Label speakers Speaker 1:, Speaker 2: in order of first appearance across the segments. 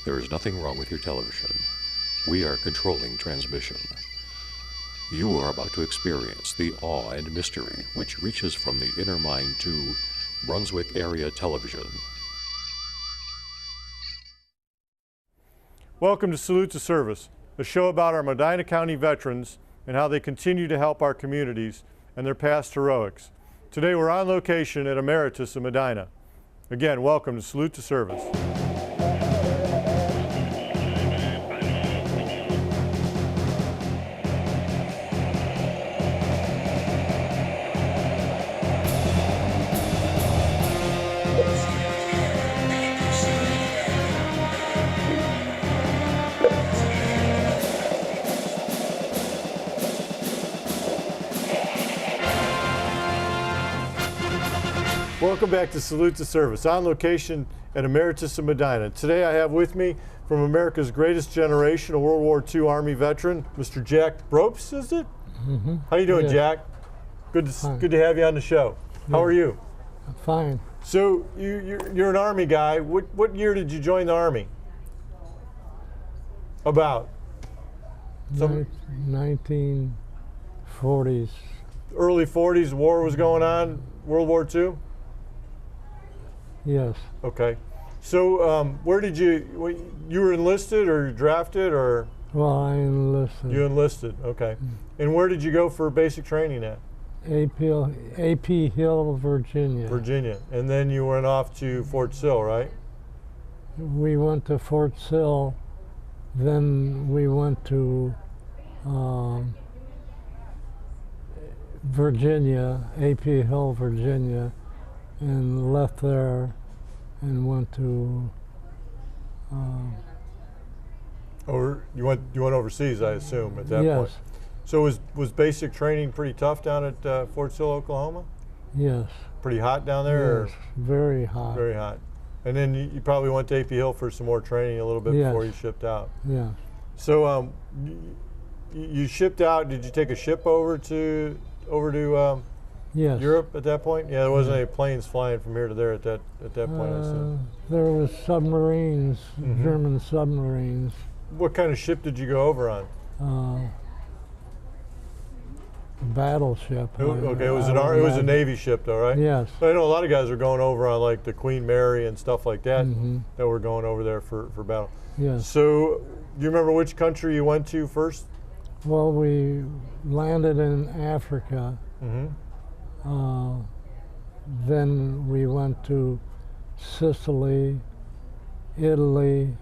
Speaker 1: There is nothing wrong with your television. We are controlling transmission. You are about to experience the awe and mystery which reaches from the inner mind to Brunswick Area Television.
Speaker 2: Welcome to Salute to Service, a show about our Medina County veterans and how they continue to help our communities and their past heroics. Today we're on location at Emeritus in Medina. Again, welcome to Salute to Service. Welcome back to Salute to Service, on location at Emeritus in Medina. Today I have with me from America's Greatest Generation, a World War II Army veteran, Mr. Jack Bropes, is it?
Speaker 3: Mm-hmm.
Speaker 2: How you doing, Jack? Good to have you on the show. How are you?
Speaker 3: I'm fine.
Speaker 2: So you're an Army guy. What year did you join the Army? About?
Speaker 3: 1940s.
Speaker 2: Early 40s, war was going on, World War II?
Speaker 3: Yes.
Speaker 2: Okay. So where did you were enlisted or drafted or?
Speaker 3: Well, I enlisted.
Speaker 2: You enlisted, okay. And where did you go for basic training at?
Speaker 3: AP Hill, Virginia.
Speaker 2: Virginia. And then you went off to Fort Sill, right?
Speaker 3: We went to Fort Sill, then we went to Virginia, AP Hill, Virginia, and left there and went to
Speaker 2: you went overseas, I assume, at that point.
Speaker 3: Yes.
Speaker 2: So was basic training pretty tough down at Fort Sill, Oklahoma?
Speaker 3: Yes.
Speaker 2: Pretty hot down there?
Speaker 3: Yes, very hot.
Speaker 2: Very hot. And then you probably went to AP Hill for some more training a little bit before you shipped out.
Speaker 3: Yeah.
Speaker 2: So you shipped out. Did you take a ship over to
Speaker 3: Yes.
Speaker 2: Europe at that point? Yeah, there wasn't any planes flying from here to there at that point, I assume.
Speaker 3: There was submarines, German submarines.
Speaker 2: What kind of ship did you go over on?
Speaker 3: Battleship.
Speaker 2: Okay, it was a Navy ship, though, right?
Speaker 3: Yes.
Speaker 2: But I know a lot of guys were going over on like the Queen Mary and stuff like that. That were going over there for battle.
Speaker 3: Yes.
Speaker 2: So, do you remember which country you went to first?
Speaker 3: Well, we landed in Africa. Then we went to Sicily, Italy,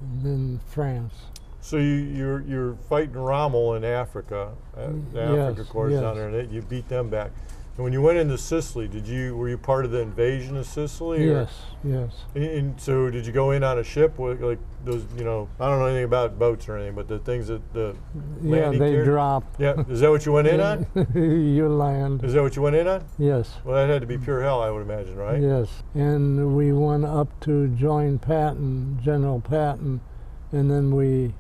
Speaker 3: and then France.
Speaker 2: So you're fighting Rommel in Africa, the Africa Corps down there, and you beat them back. And when you went into Sicily, were you part of the invasion of Sicily?
Speaker 3: Yes, yes.
Speaker 2: And so did you go in on a ship with like those? I don't know anything about boats or anything, but the things that the landing
Speaker 3: they
Speaker 2: gear?
Speaker 3: dropped.
Speaker 2: Yeah, is that what you went in on?
Speaker 3: You land.
Speaker 2: Is that what you went in on?
Speaker 3: Yes.
Speaker 2: Well, that had to be pure hell, I would imagine, right?
Speaker 3: Yes, and we went up to join Patton, General Patton, and then we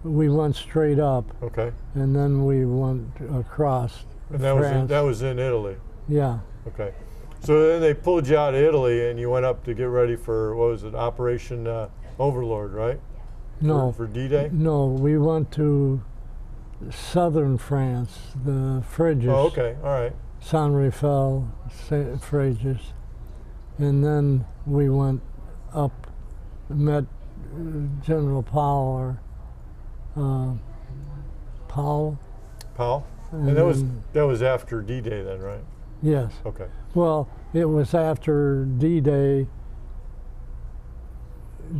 Speaker 3: went straight up.
Speaker 2: Okay.
Speaker 3: And then we went across.
Speaker 2: And that was in Italy.
Speaker 3: Yeah.
Speaker 2: Okay. So then they pulled you out of Italy and you went up to get ready for, what was it, Operation Overlord, right?
Speaker 3: No.
Speaker 2: For D-Day?
Speaker 3: No, we went to southern France, the Fréjus.
Speaker 2: Oh, okay. All right.
Speaker 3: Saint-Raphael, Fréjus. And then we went up, met General Powell.
Speaker 2: And that was after D-Day then, right?
Speaker 3: Yes.
Speaker 2: Okay.
Speaker 3: Well, it was after D-Day.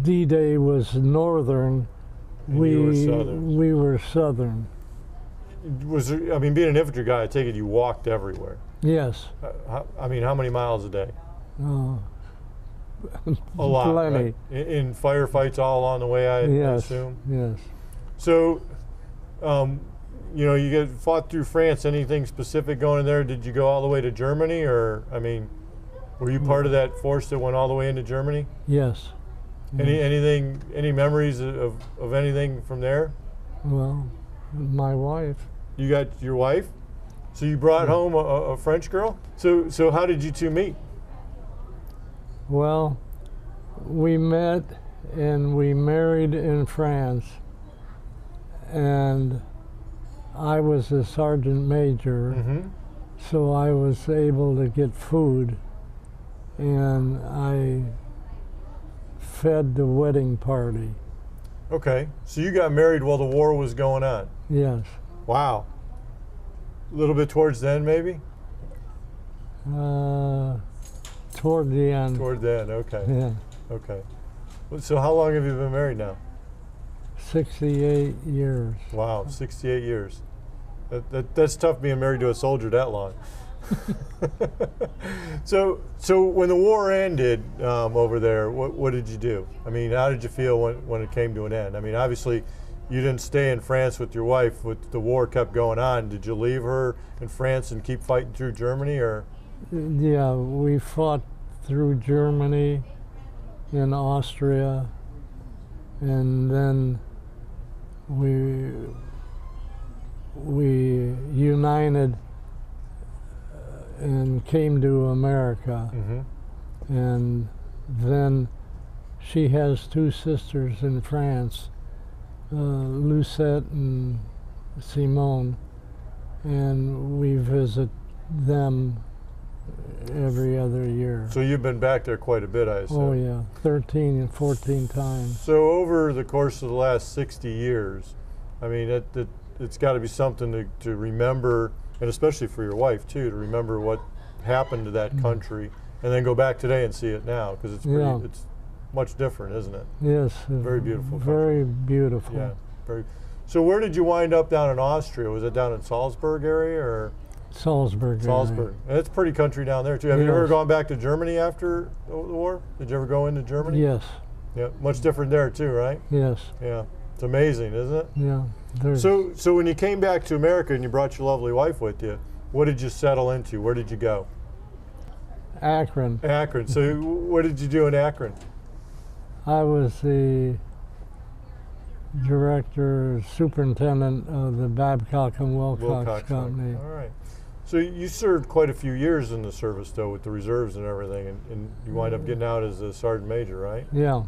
Speaker 3: D-Day was northern.
Speaker 2: And you were southern.
Speaker 3: We were southern.
Speaker 2: Being an infantry guy, I take it you walked everywhere.
Speaker 3: Yes.
Speaker 2: How many miles a day?
Speaker 3: A
Speaker 2: lot.
Speaker 3: Plenty.
Speaker 2: Right? In firefights all along the way, I assume?
Speaker 3: Yes.
Speaker 2: So, you get fought through France. Anything specific going in there? Did you go all the way to Germany, or were you part of that force that went all the way into Germany?
Speaker 3: Yes.
Speaker 2: Any memories of anything from there?
Speaker 3: Well, my wife.
Speaker 2: You got your wife? So you brought home a French girl? So how did you two meet?
Speaker 3: Well, we met and we married in France, and I was a sergeant major, so I was able to get food, and I fed the wedding party.
Speaker 2: Okay, so you got married while the war was going on?
Speaker 3: Yes.
Speaker 2: Wow. A little bit towards the end, maybe?
Speaker 3: Toward the end.
Speaker 2: Toward the end, okay.
Speaker 3: Yeah.
Speaker 2: Okay. So how long have you been married now?
Speaker 3: 68 years.
Speaker 2: Wow, 68 years. That's tough being married to a soldier that long. So when the war ended over there, what did you do? I mean, how did you feel when it came to an end? I mean, obviously, you didn't stay in France with your wife. With the war kept going on. Did you leave her in France and keep fighting through Germany, or?
Speaker 3: Yeah, we fought through Germany and Austria, and then we united and came to America. And then she has two sisters in France, Lucette and Simone, and we visit them every other year.
Speaker 2: So you've been back there quite a bit, I assume.
Speaker 3: Oh yeah, 13 and 14 times.
Speaker 2: So over the course of the last 60 years, I mean, it's got to be something to remember, and especially for your wife too, to remember what happened to that country, and then go back today and see it now, because it's pretty, it's much different, isn't it?
Speaker 3: Yes.
Speaker 2: Very beautiful country.
Speaker 3: Very beautiful.
Speaker 2: Yeah. Very. So where did you wind up down in Austria? Was it down in Salzburg area, or?
Speaker 3: Salzburg.
Speaker 2: Salzburg. And it's a pretty country down there too. Have you ever gone back to Germany after the war? Did you ever go into Germany?
Speaker 3: Yes.
Speaker 2: Yeah. Much different there too, right?
Speaker 3: Yes.
Speaker 2: Yeah. It's amazing, isn't it?
Speaker 3: Yeah.
Speaker 2: So when you came back to America and you brought your lovely wife with you, what did you settle into? Where did you go?
Speaker 3: Akron.
Speaker 2: Akron. So what did you do in Akron?
Speaker 3: I was the director, superintendent of the Babcock and Wilcox Company.
Speaker 2: All right. So you served quite a few years in the service, though, with the reserves and everything, and you wind up getting out as a sergeant major, right?
Speaker 3: Yeah.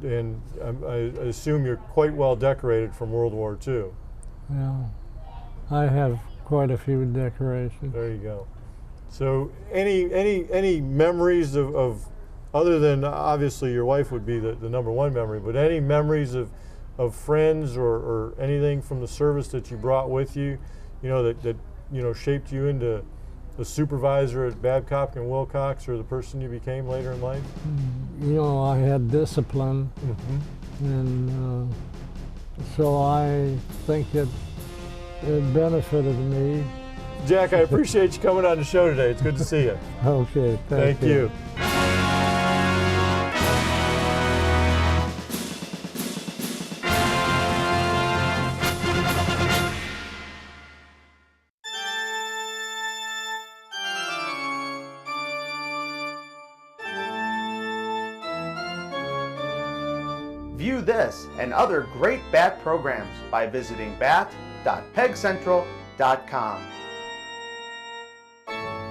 Speaker 2: And I assume you're quite well decorated from World War II.
Speaker 3: Yeah. I have quite a few decorations.
Speaker 2: There you go. So any memories of other than obviously your wife would be the number one memory, but any memories of friends or anything from the service that you brought with you, that shaped you into the supervisor at Babcock and Wilcox, or the person you became later in life?
Speaker 3: I had discipline, and so I think it benefited me.
Speaker 2: Jack, I appreciate you coming on the show today. It's good to see you.
Speaker 3: Okay,
Speaker 2: thank you.
Speaker 4: View this and other great BAT programs by visiting bat.pegcentral.com.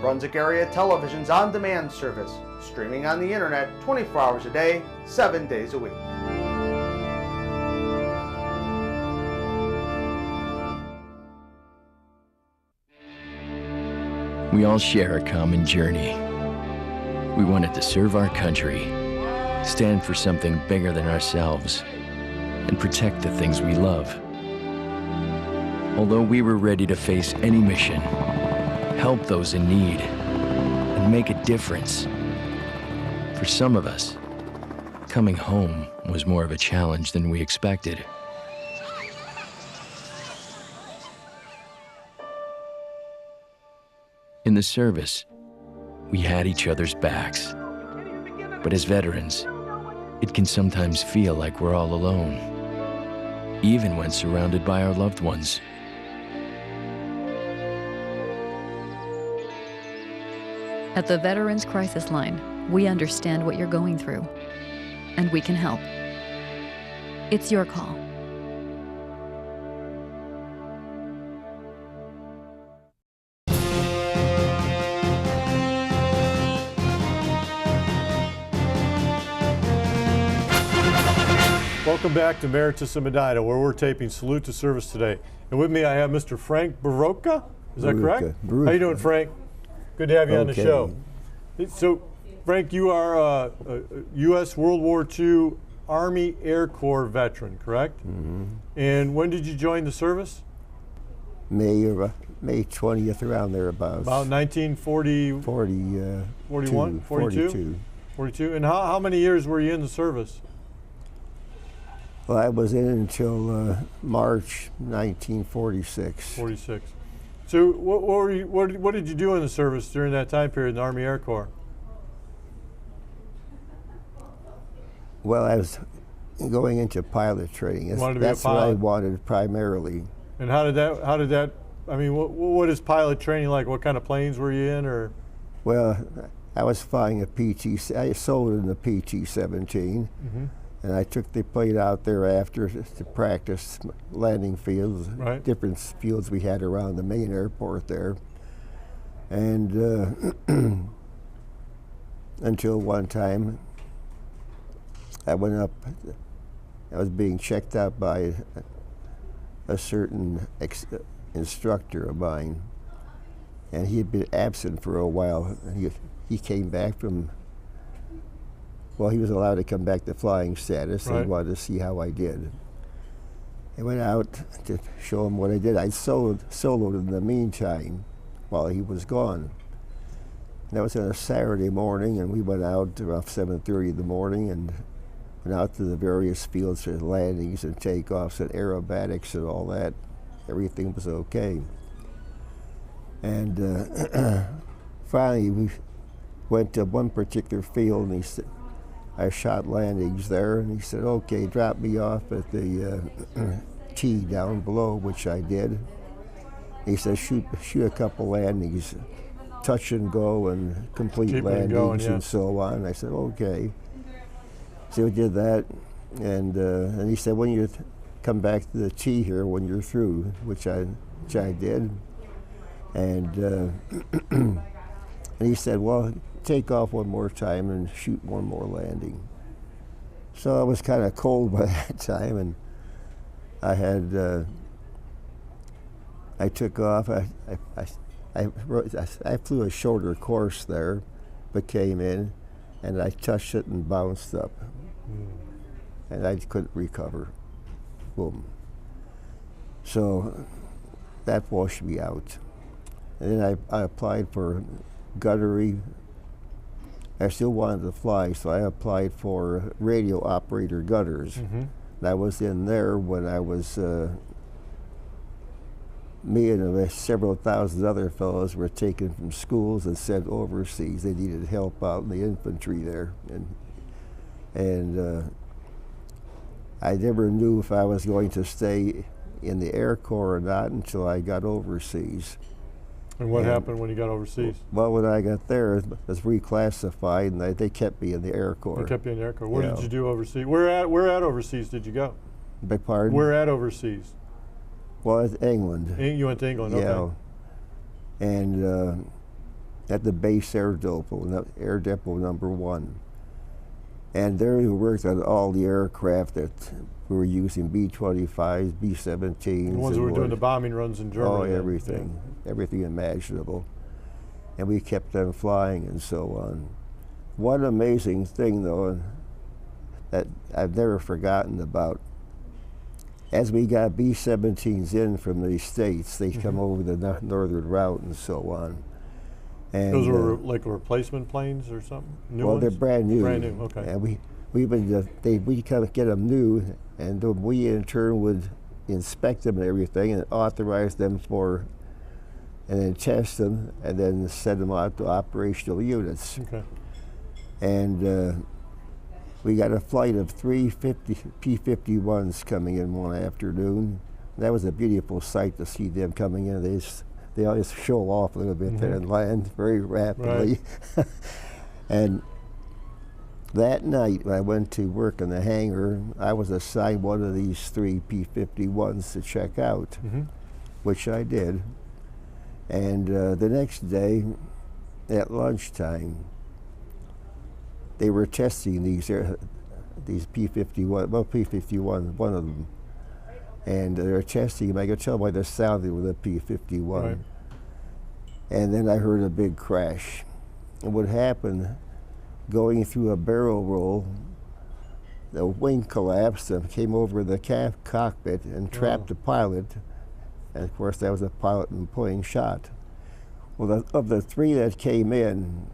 Speaker 4: Brunswick Area Television's on-demand service, streaming on the internet 24 hours a day, 7 days a week.
Speaker 5: We all share a common journey. We wanted to serve our country, stand for something bigger than ourselves, and protect the things we love. Although we were ready to face any mission, help those in need, and make a difference, for some of us, coming home was more of a challenge than we expected. In the service, we had each other's backs. But as veterans, it can sometimes feel like we're all alone, even when surrounded by our loved ones.
Speaker 6: At the Veterans Crisis Line, we understand what you're going through. and we can help. It's your call.
Speaker 2: Welcome back to Emeritus in Medina, where we're taping Salute to Service today. And with me I have Mr. Frank Baroka. Is that correct? How you doing, Frank? Good to have you on the show. So, Frank, you are a U.S. World War II Army Air Corps veteran, correct?
Speaker 7: Mm-hmm.
Speaker 2: And when did you join the service?
Speaker 7: May 20th, around thereabouts.
Speaker 2: About 1940, 41, 42? 42. And how many years were you in the service?
Speaker 7: Well, I was in until March 1946.
Speaker 2: 46. So what did you do in the service during that time period in the Army Air Corps?
Speaker 7: Well, I was going into pilot training. That's what I wanted primarily.
Speaker 2: And how did that, I mean, what is pilot training like? What kind of planes were you in, or?
Speaker 7: Well, I was flying I sold in the PT-17.
Speaker 2: Mm-hmm.
Speaker 7: And I took the plane out there after to practice landing fields, different fields we had around the main airport there. And until one time, I went up, I was being checked out by a certain instructor of mine. And he had been absent for a while. He came back from, well, he was allowed to come back to flying status. He wanted to see how I did. I went out to show him what I did. I soloed in the meantime while he was gone. And that was on a Saturday morning, and we went out around 7:30 in the morning and went out to the various fields for landings and takeoffs and aerobatics and all that. Everything was okay. And finally, we went to one particular field, and he said, I shot landings there, and he said, okay, drop me off at the tee down below, which I did. He said, shoot a couple landings, touch and go, and complete landings and so on. I said, okay. So we did that, and he said, when you come back to the tee here, when you're through, which I did. And he said, well, take off one more time and shoot one more landing. So I was kind of cold by that time, and I took off. I flew a shorter course there, but came in, and I touched it and bounced up, and I couldn't recover. Boom. So that washed me out. And then I applied for gunnery. I still wanted to fly, so I applied for radio operator gunners. Mm-hmm. And I was in there when I was, me and several thousand other fellows were taken from schools and sent overseas. They needed help out in the infantry there. And I never knew if I was going to stay in the Air Corps or not until I got overseas.
Speaker 2: And what happened when you got overseas?
Speaker 7: Well, when I got there, it was reclassified, and they kept me in the Air Corps.
Speaker 2: They kept you in the Air Corps. What did you do overseas? Where at overseas did you go?
Speaker 7: Beg pardon?
Speaker 2: Where at overseas?
Speaker 7: Well, at England.
Speaker 2: You went to England, okay.
Speaker 7: Yeah. And at the base air depot number 1. And there we worked on all the aircraft that we were using, B-25s, B-17s.
Speaker 2: The ones that were doing the bombing runs in Germany.
Speaker 7: Oh, everything. Yeah. Everything imaginable. And we kept them flying and so on. One amazing thing, though, that I've never forgotten about, as we got B-17s in from the States, they come over the northern route and so on. And
Speaker 2: those were like replacement planes or something? New ones?
Speaker 7: They're brand new.
Speaker 2: Brand new, okay.
Speaker 7: And we kind of get them new, and we in turn would inspect them and everything and authorize them and then test them, and then send them out to operational units.
Speaker 2: Okay.
Speaker 7: And we got a flight of 3 P-51s coming in one afternoon. That was a beautiful sight to see them coming in. They always show off a little bit there and land very rapidly.
Speaker 2: Right.
Speaker 7: And That night, when I went to work in the hangar, I was assigned one of these 3 P-51s to check out, which I did. And the next day, at lunchtime, they were testing these P-51, well, P-51, one of them. And they were testing them. I could tell by the sound they were the P-51.
Speaker 2: Right.
Speaker 7: And then I heard a big crash. And what happened, going through a barrel roll, the wing collapsed and came over the cockpit and trapped the pilot. And of course, that was a pilot and plane shot. Well, of the 3 that came in,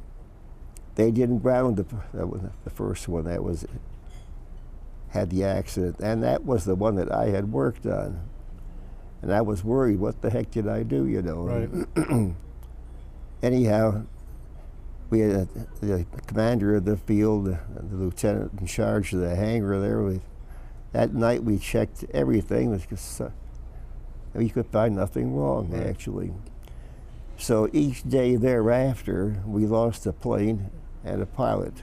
Speaker 7: they didn't ground that was the first one that had the accident, and that was the one that I had worked on. And I was worried, what the heck did I do, you know?
Speaker 2: Right.
Speaker 7: Anyhow, we had the commander of the field, the lieutenant in charge of the hangar there. That night we checked everything. We could find nothing wrong, actually. So each day thereafter, we lost a plane and a pilot.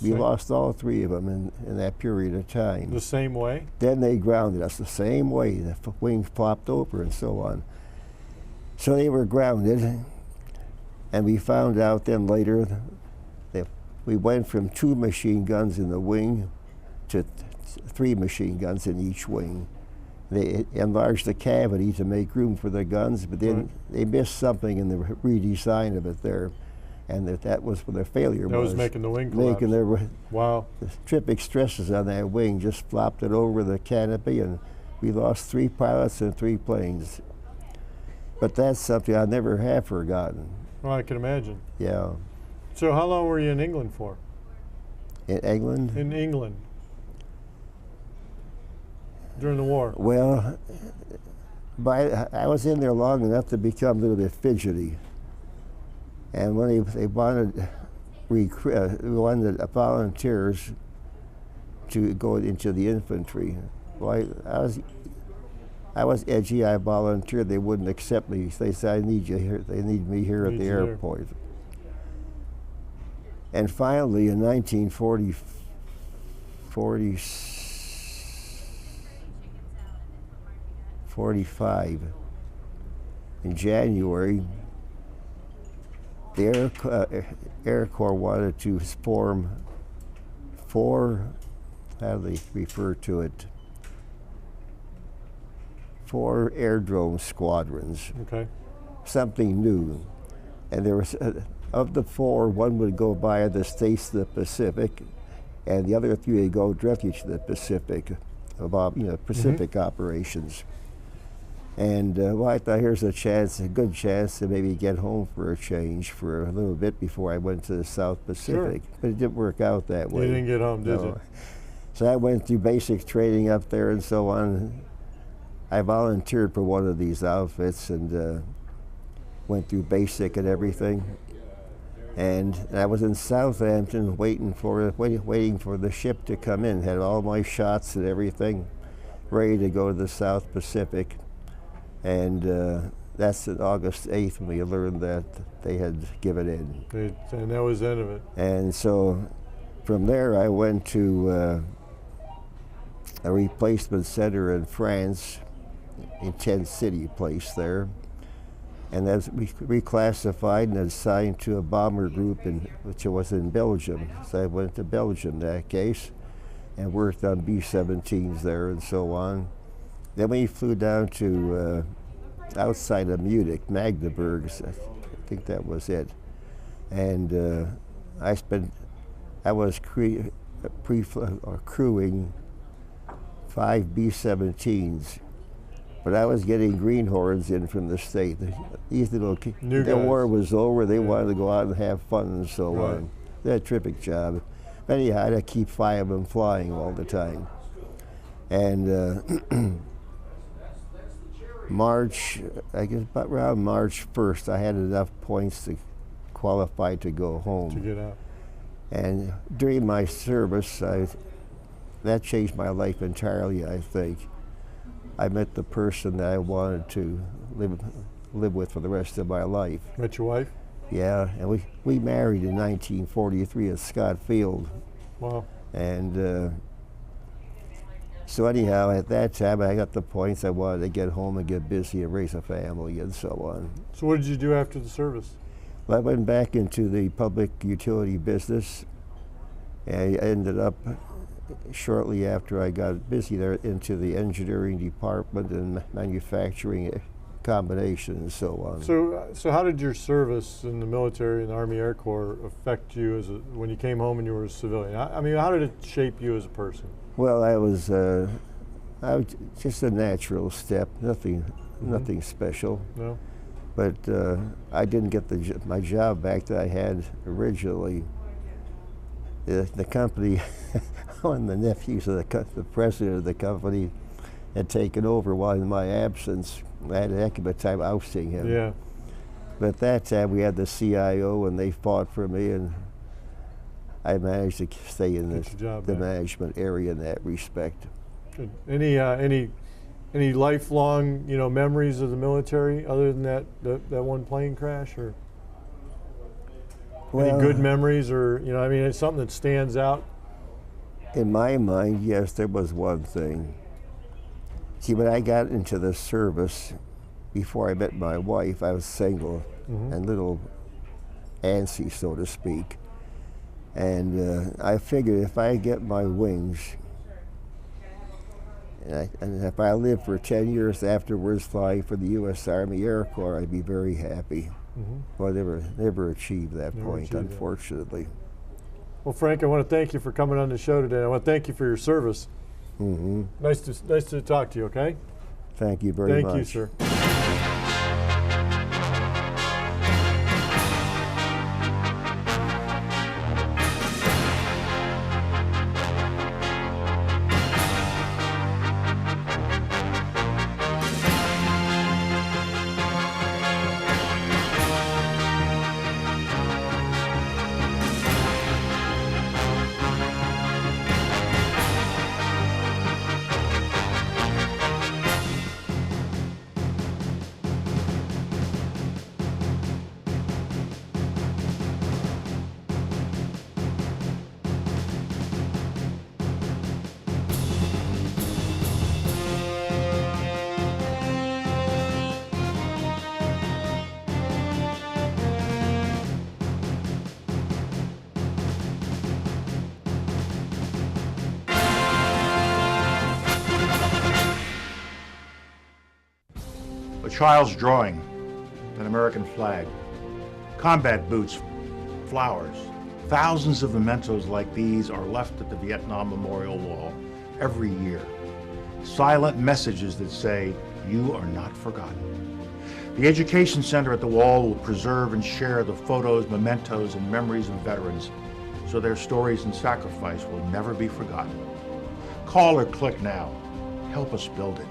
Speaker 7: We lost all 3 of them in that period of time.
Speaker 2: The same way?
Speaker 7: Then they grounded us the same way. The wings flopped over and so on. So they were grounded. And we found out then later that we went from 2 machine guns in the wing to 3 machine guns in each wing. They enlarged the cavity to make room for the guns, but then they missed something in the redesign of it there, and that was where the failure was.
Speaker 2: That was making the wing collapse.
Speaker 7: Making the
Speaker 2: Wow.
Speaker 7: Centrifugal stresses on that wing just flopped it over the canopy, and we lost 3 pilots and 3 planes. But that's something I never have forgotten.
Speaker 2: Well, I can imagine.
Speaker 7: Yeah.
Speaker 2: So how long were you in England for?
Speaker 7: In England?
Speaker 2: In England. During the war?
Speaker 7: Well, I was in there long enough to become a little bit fidgety. And when they wanted volunteers to go into the infantry, well, I was edgy. I volunteered. They wouldn't accept me. They said, "I need you here. They need me here at the airport." And finally, in 1945, in January, the Air Corps wanted to form 4, how do they refer to it? 4 aerodrome squadrons.
Speaker 2: Okay.
Speaker 7: Something new. And there was, of the 4, 1 would go via the states of the Pacific, and the other 3 would go directly to the Pacific, about Pacific operations. And well, I thought here's a good chance to maybe get home for a change for a little bit before I went to the South Pacific. Sure. But it didn't work out that way.
Speaker 2: You didn't get home, did you?
Speaker 7: So I went through basic training up there and so on. I volunteered for one of these outfits and went through basic and everything. And I was in Southampton waiting for the ship to come in. Had all my shots and everything ready to go to the South Pacific. And that's on August 8th when we learned that they had given in.
Speaker 2: And that was the end of it.
Speaker 7: And so from there I went to a replacement center in France, in Tent City place there. And that's reclassified and assigned to a bomber group which was in Belgium. So I went to Belgium in that case and worked on B-17s there and so on. Then we flew down to outside of Munich, Magdeburg, I think that was it. And I was crewing 5 B-17s, but I was getting greenhorns in from the state. These little the war was over, they wanted to go out and have fun and so on. They had a terrific job. But anyhow, I had to keep 5 of them flying all the time. And March, I guess about around March 1st, I had enough points to qualify to go home.
Speaker 2: To get out.
Speaker 7: And during my service, that changed my life entirely, I think. I met the person that I wanted to live with for the rest of my life.
Speaker 2: Met your wife?
Speaker 7: Yeah, and we married in 1943 at Scott Field.
Speaker 2: Wow.
Speaker 7: And so anyhow, at that time, I got the points. I wanted to get home and get busy and raise a family and so on.
Speaker 2: So what did you do after the service?
Speaker 7: Well, I went back into the public utility business. And I ended up, shortly after I got busy there, into the engineering department and manufacturing combination and so on.
Speaker 2: So how did your service in the military and the Army Air Corps affect you when you came home and you were a civilian? I mean, how did it shape you as a person?
Speaker 7: Well, I was just a natural step, nothing special.
Speaker 2: No?
Speaker 7: But I didn't get my job back that I had originally. The company, one of the nephews of the president of the company, had taken over while in my absence. I had a heck of a time ousting him.
Speaker 2: Yeah.
Speaker 7: But at that time we had the CIO and they fought for me, and I managed to stay in the management area in that respect.
Speaker 2: Good. Any lifelong memories of the military other than that one plane crash, or any good memories, or I mean, it's something that stands out?
Speaker 7: In my mind, yes, there was one thing. See, when I got into the service, before I met my wife, I was single and a little antsy, so to speak. And I figured if I get my wings, and if I live for 10 years afterwards flying for the U.S. Army Air Corps, I'd be very happy. Well, I never achieved that point, unfortunately.
Speaker 2: Well, Frank, I want to thank you for coming on the show today. I want to thank you for your service. Nice to talk to you, okay?
Speaker 7: Thank you very much.
Speaker 2: Thank you, sir.
Speaker 8: A child's drawing, an American flag, combat boots, flowers. Thousands of mementos like these are left at the Vietnam Memorial Wall every year. Silent messages that say, you are not forgotten. The Education Center at the wall will preserve and share the photos, mementos, and memories of veterans so their stories and sacrifice will never be forgotten. Call or click now. Help us build it.